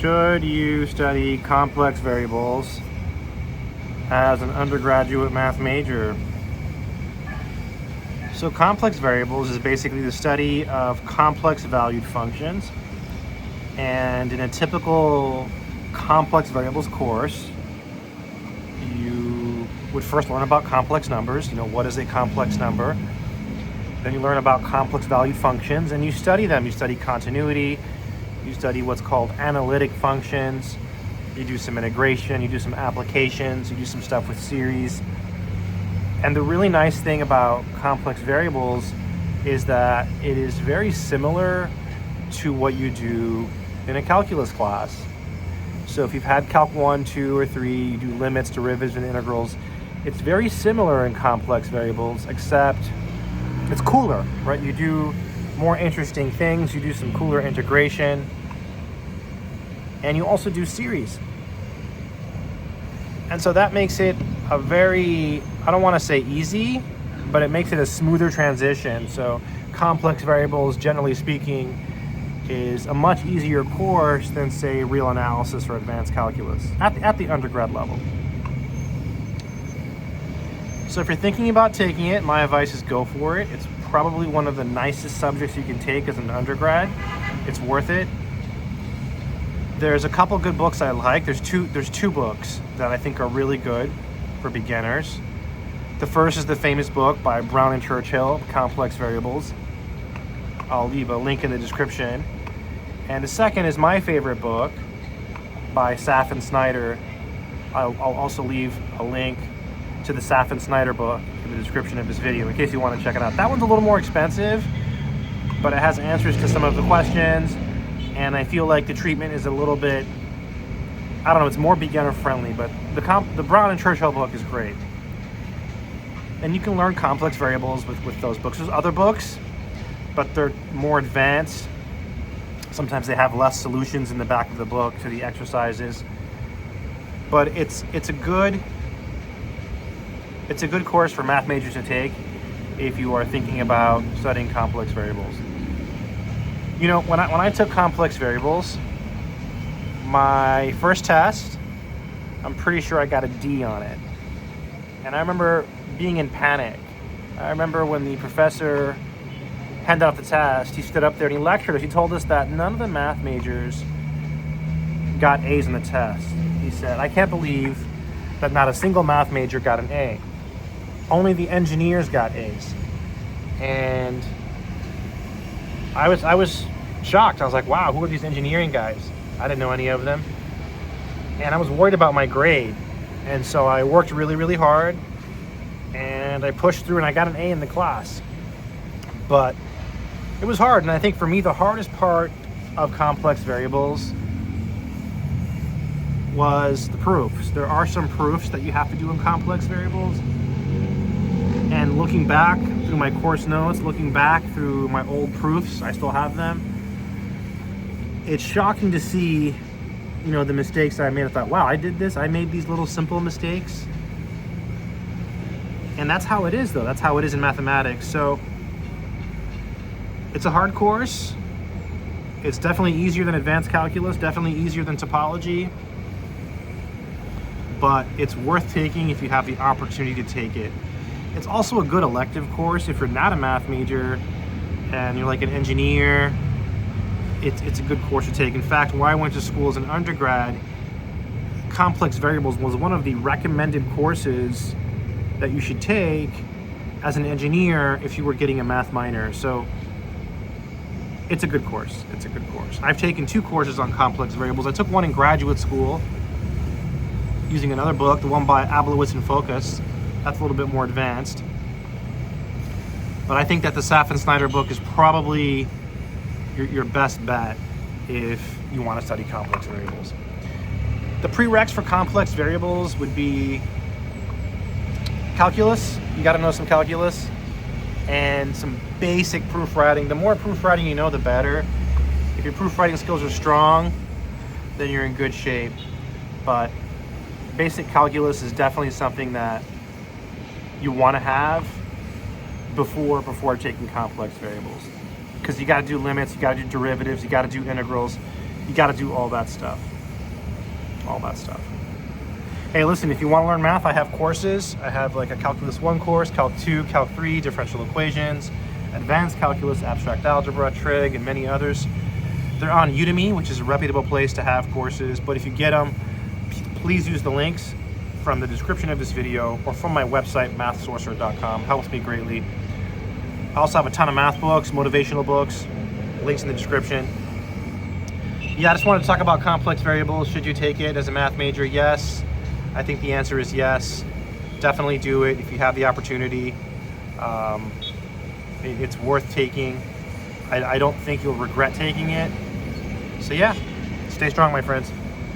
Should you study complex variables as an undergraduate math major? So complex variables is basically the study of complex valued functions. And in a typical complex variables course, you would first learn about complex numbers. What is a complex number? Then you learn about complex valued functions and you study them. You study continuity, you study what's called analytic functions, you do some integration, you do some applications, you do some stuff with series. And the really nice thing about complex variables is that it is very similar to what you do in a calculus class. So if you've had Calc 1, 2, or 3, you do limits, derivatives, and integrals, it's very similar in complex variables, except it's cooler, right? You do more interesting things, you do some cooler integration, and you also do series. And so that makes it a very, I don't want to say easy, but it makes it a smoother transition. So complex variables, generally speaking, is a much easier course than, say, real analysis or advanced calculus at the undergrad level. So if you're thinking about taking it, my advice is go for it. It's probably one of the nicest subjects you can take as an undergrad. It's worth it. There's a couple good books I like. There's two books that I think are really good for beginners. The first is the famous book by Brown and Churchill, Complex Variables. I'll leave a link in the description. And the second is my favorite book by Saf and Snyder. I'll also leave a link to the Saf and Snyder book in the description of this video in case you want to check it out. That one's a little more expensive, but it has answers to some of the questions, and I feel like the treatment is a little bit, I don't know, it's more beginner friendly, but the Brown and Churchill book is great. And you can learn complex variables with those books. There's other books, but they're more advanced. Sometimes they have less solutions in the back of the book to the exercises. But it's a good course for math majors to take if you are thinking about studying complex variables. When I took complex variables, my first test, I'm pretty sure I got a D on it. And I remember being in panic. I remember when the professor handed out the test, he stood up there and he lectured us. He told us that none of the math majors got A's in the test. He said, I can't believe that not a single math major got an A. Only the engineers got A's. And I was shocked. I was like, wow, who are these engineering guys? I didn't know any of them. And I was worried about my grade. And so I worked really, really hard. And I pushed through and I got an A in the class. But it was hard. And I think for me, the hardest part of complex variables was the proofs. There are some proofs that you have to do in complex variables. And looking back through my course notes, looking back through my old proofs, I still have them. It's shocking to see, the mistakes I made. I thought, wow, I did this. I made these little simple mistakes. And that's how it is, though. That's how it is in mathematics. So it's a hard course. It's definitely easier than advanced calculus, definitely easier than topology. But it's worth taking if you have the opportunity to take it. It's also a good elective course if you're not a math major and you're like an engineer. It's a good course to take. In fact, where I went to school as an undergrad, complex variables was one of the recommended courses that you should take as an engineer if you were getting a math minor. So it's a good course. It's a good course. I've taken 2 courses on complex variables. I took one in graduate school using another book, the one by Ablowitz and Focus. That's a little bit more advanced. But I think that the Saf and Snyder book is probably your best bet if you want to study complex variables. The prereqs for complex variables would be calculus. You got to know some calculus and some basic proofwriting. The more proofwriting you know, the better. If your proofwriting skills are strong, then you're in good shape. But basic calculus is definitely something that you want to have before taking complex variables, because you got to do limits, you got to do derivatives, you got to do integrals, You got to do all that stuff. All that stuff. Hey, listen, if you want to learn math, I have courses. I have like a Calculus 1 course, Calc 2, Calc 3, differential equations, advanced calculus, abstract algebra, trig, and many others. They're on Udemy, which is a reputable place to have courses, but if you get them, please use the links from the description of this video or from my website, mathsorcerer.com. Helps me greatly. I also have a ton of math books, motivational books, links in the description. Yeah, I just wanted to talk about complex variables. Should you take it as a math major? Yes. I think the answer is yes. Definitely do it if you have the opportunity. It's worth taking. I don't think you'll regret taking it. So yeah, stay strong, my friends.